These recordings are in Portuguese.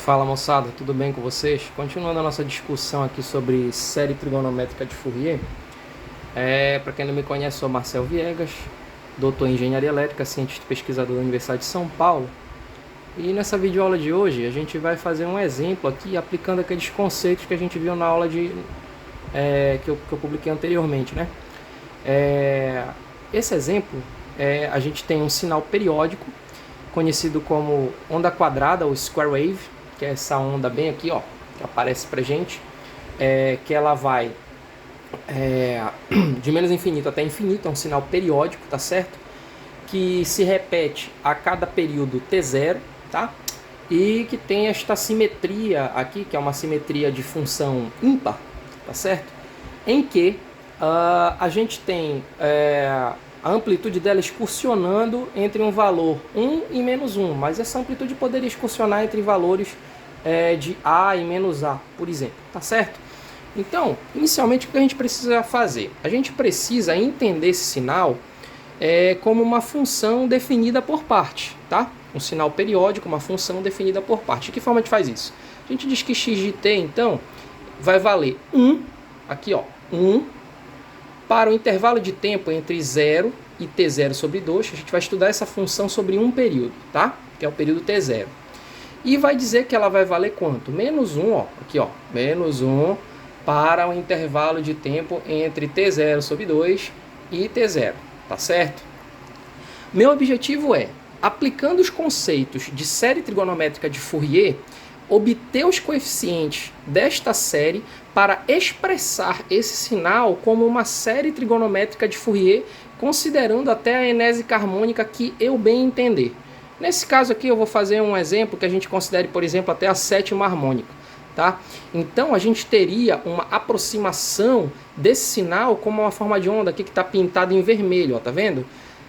Fala moçada, tudo bem com vocês? Continuando a nossa discussão aqui sobre série trigonométrica de Fourier. Para quem não me conhece, sou Marcel Viegas, doutor em Engenharia Elétrica, cientista e pesquisador da Universidade de São Paulo. E nessa videoaula de hoje a gente vai fazer um exemplo aqui aplicando aqueles conceitos que a gente viu na aula que eu publiquei anteriormente, né? Esse exemplo, a gente tem um sinal periódico conhecido como onda quadrada ou square wave, que é essa onda bem aqui, ó, que aparece pra gente, que ela vai de menos infinito até infinito, é um sinal periódico, tá certo? Que se repete a cada período t0, tá? E que tem esta simetria aqui, que é uma simetria de função ímpar, tá certo? Em que a gente tem a amplitude dela excursionando entre um valor 1 e menos 1, mas essa amplitude poderia excursionar entre valores de A e menos A, por exemplo, tá certo? Então, inicialmente, o que a gente precisa fazer? A gente precisa entender esse sinal como uma função definida por parte, tá? Um sinal periódico, uma função definida por parte. De que forma a gente faz isso? A gente diz que x de t, então, vai valer 1, aqui ó, 1, para o intervalo de tempo entre 0 e t0 sobre 2, a gente vai estudar essa função sobre um período, tá? Que é o período t0. E vai dizer que ela vai valer quanto? Menos 1, ó, aqui ó, menos 1 para o intervalo de tempo entre t0 sobre 2 e t0, tá certo? Meu objetivo é, aplicando os conceitos de série trigonométrica de Fourier, obter os coeficientes desta série para expressar esse sinal como uma série trigonométrica de Fourier, considerando até a enésica harmônica que eu bem entender. Nesse caso aqui eu vou fazer um exemplo que a gente considere, por exemplo, até a sétima harmônica, tá? Então a gente teria uma aproximação desse sinal como uma forma de onda aqui que está pintada em vermelho, ó, tá vendo?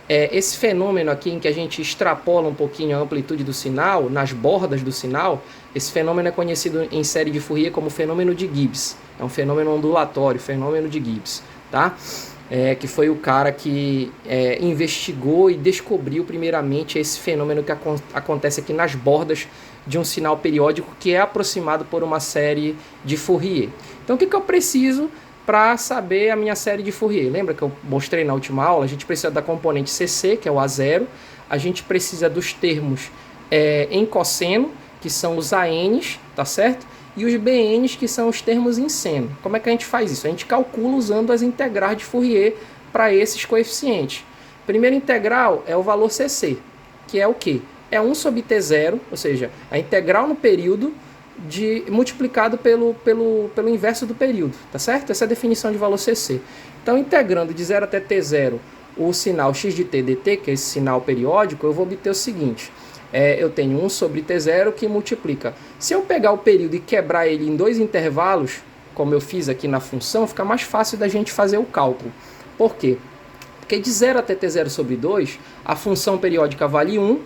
Esse fenômeno aqui em que a gente extrapola um pouquinho a amplitude do sinal, nas bordas do sinal, esse fenômeno é conhecido em série de Fourier como fenômeno de Gibbs. É um fenômeno ondulatório, fenômeno de Gibbs, tá? Que foi o cara que investigou e descobriu primeiramente esse fenômeno que acontece aqui nas bordas de um sinal periódico que é aproximado por uma série de Fourier. Então o que eu preciso para saber a minha série de Fourier? Lembra que eu mostrei na última aula? A gente precisa da componente CC, que é o A0, a gente precisa dos termos em cosseno, que são os ANs, tá certo? E os BNs, que são os termos em seno. Como é que a gente faz isso? A gente calcula usando as integrais de Fourier para esses coeficientes. Primeira integral é o valor CC, que é o quê? É 1 sobre T0, ou seja, a integral no período multiplicado pelo inverso do período, tá certo? Essa é a definição de valor CC. Então, integrando de 0 até T0 o sinal x de t dt, que é esse sinal periódico, eu vou obter o seguinte. Eu tenho 1 sobre T0 que multiplica. Se eu pegar o período e quebrar ele em dois intervalos, como eu fiz aqui na função, fica mais fácil da gente fazer o cálculo. Por quê? Porque de 0 até T0 sobre 2, a função periódica vale 1,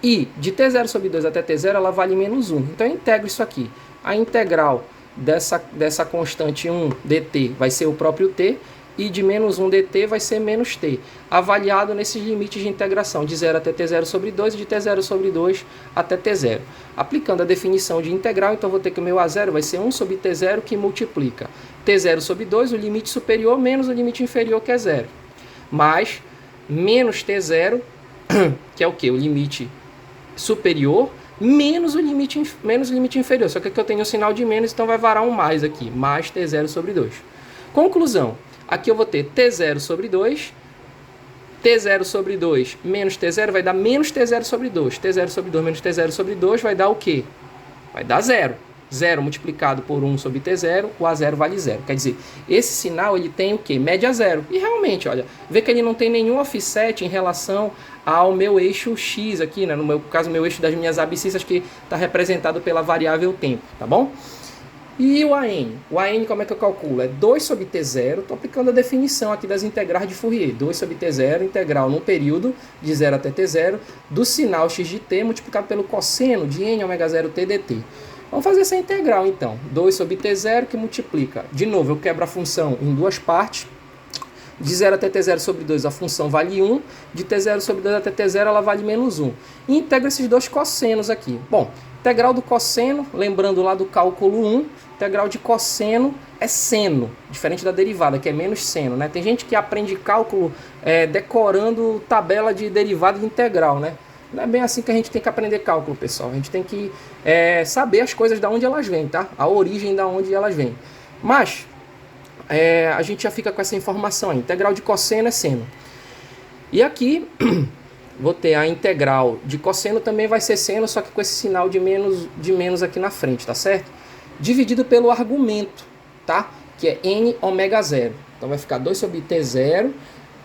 e de T0 sobre 2 até T0 ela vale menos 1. Então eu integro isso aqui. A integral dessa constante 1 dt vai ser o próprio t, e de menos 1 dt vai ser menos t, avaliado nesses limites de integração, de 0 até t0 sobre 2 e de t0 sobre 2 até t0. Aplicando a definição de integral, então vou ter que o meu a0 vai ser 1 sobre t0 que multiplica t0 sobre 2, o limite superior, menos o limite inferior, que é 0. Mais menos t0, que é o quê? O limite superior, menos o limite inferior. Só que aqui eu tenho um sinal de menos, então vai varar um mais aqui. Mais t0 sobre 2. Conclusão. Aqui eu vou ter t0 sobre 2. t0 sobre 2 menos t0 vai dar menos t0 sobre 2. t0 sobre 2 menos t0 sobre 2 vai dar o quê? Vai dar 0. 0 multiplicado por 1 sobre t0, o a0 vale 0. Quer dizer, esse sinal ele tem o quê? Média 0. E realmente, olha, vê que ele não tem nenhum offset em relação ao meu eixo x aqui, né? No meu caso, meu eixo das minhas abscissas, que está representado pela variável tempo, tá bom? E o AN? O AN, como é que eu calculo? É 2 sobre T0, estou aplicando a definição aqui das integrais de Fourier. 2 sobre T0, integral num período de 0 até T0, do sinal x de t multiplicado pelo cosseno de n ômega 0 t dt. Vamos fazer essa integral, então. 2 sobre T0 que multiplica. De novo, eu quebro a função em duas partes. De 0 até T0 sobre 2 a função vale 1. De T0 sobre 2 até T0 ela vale menos 1. E integro esses dois cossenos aqui. Bom, Integral do cosseno, lembrando lá do cálculo 1, integral de cosseno é seno, diferente da derivada, que é menos seno, né? Tem gente que aprende cálculo decorando tabela de derivada de integral, né? Não é bem assim que a gente tem que aprender cálculo, pessoal. A gente tem que saber as coisas de onde elas vêm, tá? A origem de onde elas vêm. Mas a gente já fica com essa informação aí. Integral de cosseno é seno. E aqui vou ter a integral de cosseno, também vai ser seno, só que com esse sinal de menos aqui na frente, tá certo? Dividido pelo argumento, tá? Que é n ômega 0. Então vai ficar 2 sobre t0,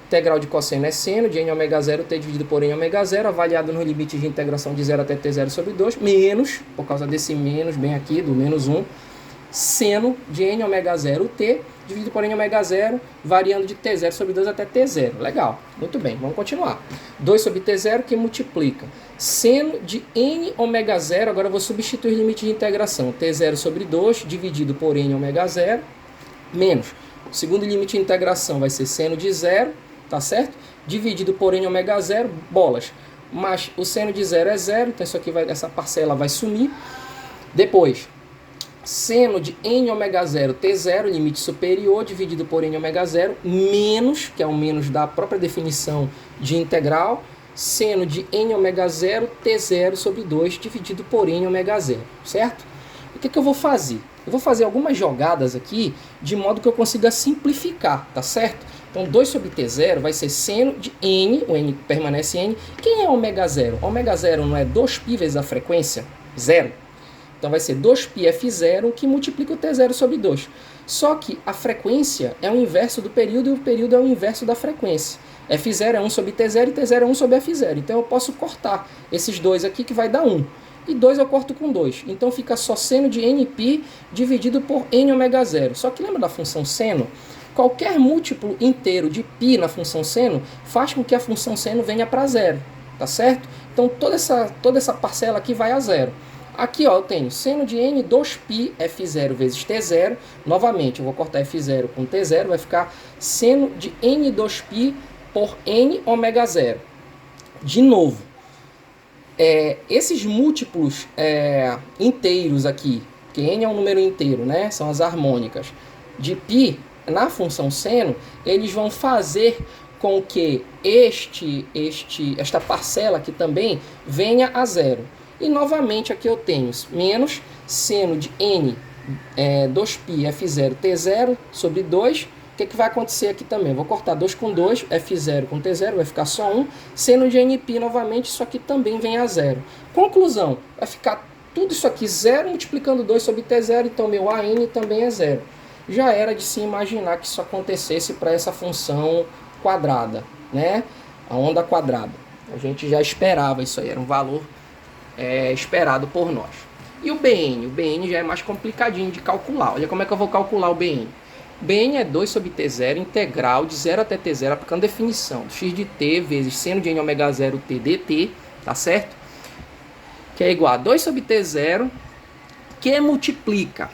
integral de cosseno é seno, de n ômega 0, t dividido por n ômega 0, avaliado nos limites de integração de 0 até t0 sobre 2, menos, por causa desse menos bem aqui, do menos 1, seno de n ômega 0 t, dividido por n ômega 0, variando de t0 sobre 2 até t0. Legal, muito bem, vamos continuar. 2 sobre t0 que multiplica seno de n ômega 0, agora eu vou substituir o limite de integração, t0 sobre 2, dividido por n ômega 0, menos, o segundo limite de integração vai ser seno de 0, tá certo? Dividido por n ômega 0, bolas, mas o seno de 0 é 0, então isso aqui essa parcela vai sumir. Depois, seno de n ômega 0 t0, limite superior, dividido por n ômega 0, menos, que é o menos da própria definição de integral, seno de n ômega 0 t0 sobre 2, dividido por n ômega 0, certo? O que eu vou fazer? Eu vou fazer algumas jogadas aqui, de modo que eu consiga simplificar, tá certo? Então 2 sobre t0 vai ser seno de n, o n permanece n. Quem é ômega 0? Ômega 0 não é 2π vezes a frequência? 0. Então vai ser 2πf0 que multiplica o t0 sobre 2. Só que a frequência é o inverso do período e o período é o inverso da frequência. f0 é 1 sobre t0 e t0 é 1 sobre f0. Então eu posso cortar esses dois aqui que vai dar 1. E 2 eu corto com 2. Então fica só seno de nπ dividido por n ômega 0. Só que lembra da função seno? Qualquer múltiplo inteiro de π na função seno faz com que a função seno venha para zero. Tá certo? Então toda essa parcela aqui vai a zero. Aqui ó, eu tenho seno de n 2π f0 vezes t0. Novamente, eu vou cortar f0 com t0. Vai ficar seno de n 2π por n ômega 0. De novo. Esses múltiplos inteiros aqui, que n é um número inteiro, né? São as harmônicas, de π na função seno, eles vão fazer com que esta parcela aqui também venha a zero. E novamente aqui eu tenho menos seno de n 2π f0 t0 sobre 2. O que vai acontecer aqui também? Eu vou cortar 2 com 2, f0 com t0, vai ficar só 1. Seno de nπ novamente, isso aqui também vem a zero. Conclusão, vai ficar tudo isso aqui zero, multiplicando 2 sobre t0, então meu an também é zero. Já era de se imaginar que isso acontecesse para essa função quadrada, né? A onda quadrada. A gente já esperava isso aí, era um valor esperado por nós. E o BN? O BN já é mais complicadinho de calcular. Olha como é que eu vou calcular o BN. BN é 2 sobre t0 integral de 0 até t0, aplicando definição. X de t vezes seno de n ômega 0 t dt, tá certo? Que é igual a 2 sobre t0, que multiplica.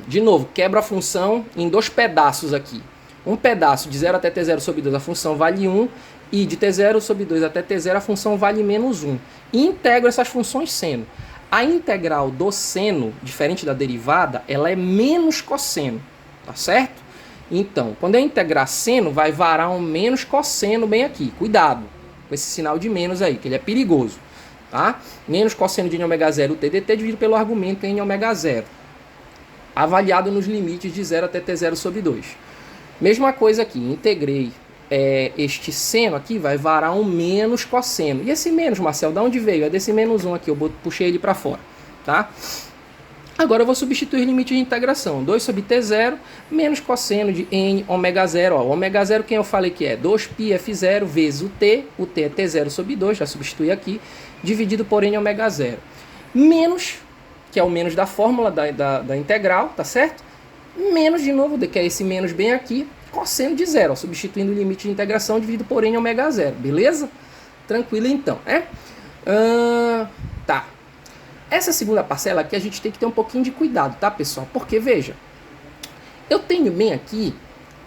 De novo, quebra a função em dois pedaços aqui. Um pedaço de 0 até t0 sobre 2, a função vale 1. E de t0 sobre 2 até t0, a função vale menos 1. E integro essas funções seno. A integral do seno, diferente da derivada, ela é menos cosseno. Tá certo? Então, quando eu integrar seno, vai varar um menos cosseno bem aqui. Cuidado com esse sinal de menos aí, que ele é perigoso. Tá? Menos cosseno de n ômega 0 t dt dividido pelo argumento n ômega 0. Avaliado nos limites de 0 até t0 sobre 2. Mesma coisa aqui, integrei este seno aqui, vai varar um menos cosseno. E esse menos, Marcel, de onde veio? É desse menos 1 aqui, eu puxei ele para fora. Tá? Agora eu vou substituir o limite de integração. 2 sobre t0 menos cosseno de n ômega 0. Ó, o ômega 0 quem eu falei que é? 2π f0 vezes o t é t0 sobre 2, já substituí aqui, dividido por n ômega 0. Menos, que é o menos da fórmula da integral, tá certo? Menos de novo, que é esse menos bem aqui, cosseno de 0, ó, substituindo o limite de integração dividido por n ômega 0. Beleza? Tranquilo então, tá. Essa segunda parcela aqui a gente tem que ter um pouquinho de cuidado, tá, pessoal? Porque, veja, eu tenho bem aqui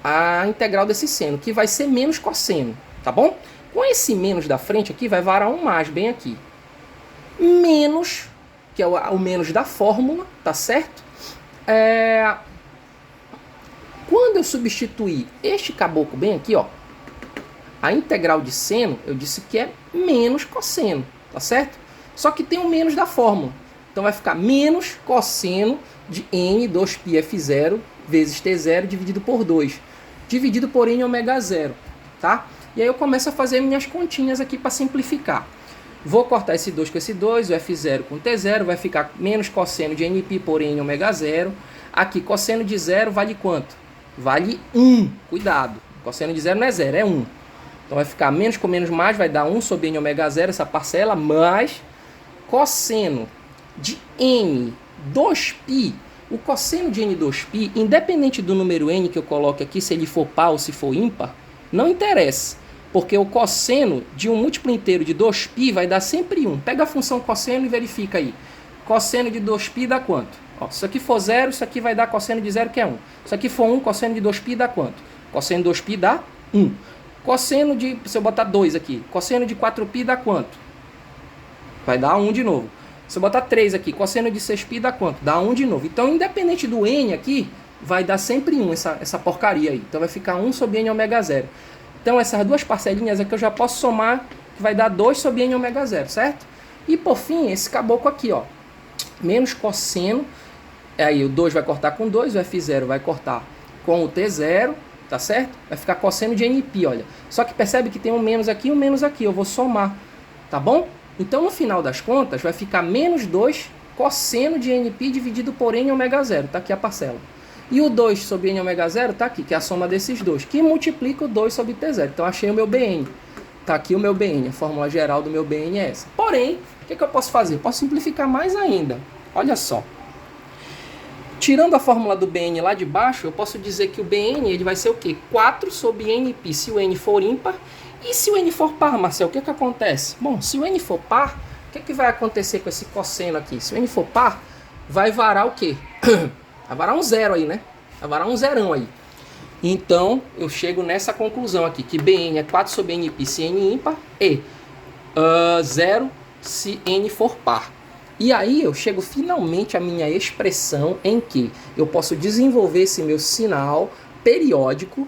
a integral desse seno, que vai ser menos cosseno, tá bom? Com esse menos da frente aqui, vai varar um mais bem aqui. Menos, que é o menos da fórmula, tá certo? Quando eu substituir este caboclo bem aqui, ó, a integral de seno, eu disse que é menos cosseno, tá certo? Só que tem o menos da fórmula. Então vai ficar menos cosseno de n 2πf0 vezes t0 dividido por 2, dividido por n ômega 0, tá? E aí eu começo a fazer minhas continhas aqui para simplificar. Vou cortar esse 2 com esse 2, o f0 com t0, vai ficar menos cosseno de nπ por n ômega 0. Aqui, cosseno de 0 vale quanto? Vale 1. Cuidado, cosseno de 0 não é 0, é 1. Então vai ficar menos com menos mais, vai dar 1 sobre n ômega 0, essa parcela, mais cosseno de n 2π. O cosseno de n 2π, independente do número n que eu coloque aqui, se ele for par ou se for ímpar, não interessa. Porque o cosseno de um múltiplo inteiro de 2π vai dar sempre 1. Pega a função cosseno e verifica aí. Cosseno de 2π dá quanto? Ó, se isso aqui for 0, isso aqui vai dar cosseno de 0, que é 1. Se isso aqui for 1, cosseno de 2π dá quanto? Cosseno de 2π dá 1. Cosseno de, se eu botar 2 aqui, cosseno de 4π dá quanto? Vai dar 1 de novo. Se eu botar 3 aqui, cosseno de 6π dá quanto? Dá 1 de novo. Então, independente do n aqui, vai dar sempre 1 essa porcaria aí. Então, vai ficar 1 sobre n ômega 0. Então, essas duas parcelinhas aqui eu já posso somar, que vai dar 2 sobre n ômega 0, certo? E, por fim, esse caboclo aqui, ó. Menos cosseno. Aí, o 2 vai cortar com 2, o f0 vai cortar com o t0, tá certo? Vai ficar cosseno de nπ, olha. Só que percebe que tem um menos aqui e um menos aqui. Eu vou somar, tá bom? Então, no final das contas, vai ficar menos 2 cosseno de nπ dividido por n ômega 0. Tá aqui a parcela. E o 2 sobre n ômega 0 tá aqui, que é a soma desses dois, que multiplica o 2 sobre t0. Então, achei o meu Bn. Tá aqui o meu Bn. A fórmula geral do meu Bn é essa. Porém, o que eu posso fazer? Posso simplificar mais ainda. Olha só. Tirando a fórmula do Bn lá de baixo, eu posso dizer que o Bn ele vai ser o quê? 4 sobre nπ se o n for ímpar. E se o n for par, Marcel, o que acontece? Bom, se o n for par, o que vai acontecer com esse cosseno aqui? Se o n for par, vai varar o quê? Vai varar um zero aí, né? Vai varar um zerão aí. Então, eu chego nessa conclusão aqui, que Bn é 4 sobre nπ se n ímpar e 0 se n for par. E aí eu chego finalmente à minha expressão em que eu posso desenvolver esse meu sinal periódico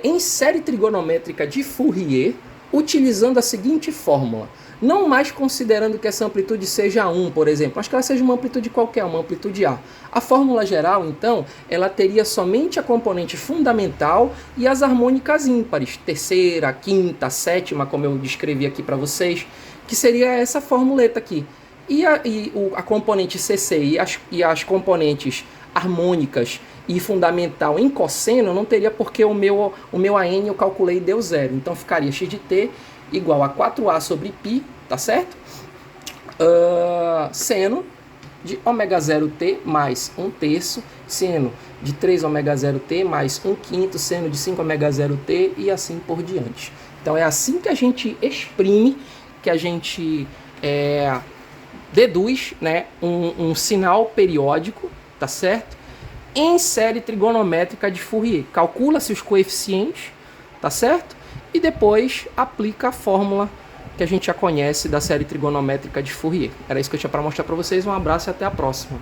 em série trigonométrica de Fourier, utilizando a seguinte fórmula. Não mais considerando que essa amplitude seja 1, por exemplo. Acho que ela seja uma amplitude qualquer, uma amplitude A. A fórmula geral, então, ela teria somente a componente fundamental e as harmônicas ímpares. Terceira, quinta, sétima, como eu descrevi aqui para vocês, que seria essa formuleta aqui. E a componente CC e as componentes harmônicas e fundamental em cosseno, não teria porque o meu AN eu calculei e deu zero. Então ficaria x de t igual a 4a sobre π, tá certo? Seno de ômega 0t mais 1/3, seno de 3 ômega 0t mais 1/5, seno de 5 ômega 0t e assim por diante. Então é assim que a gente exprime, que a gente deduz, né, um sinal periódico, tá certo? Em série trigonométrica de Fourier. Calcula-se os coeficientes, tá certo? E depois aplica a fórmula que a gente já conhece da série trigonométrica de Fourier. Era isso que eu tinha para mostrar para vocês. Um abraço e até a próxima.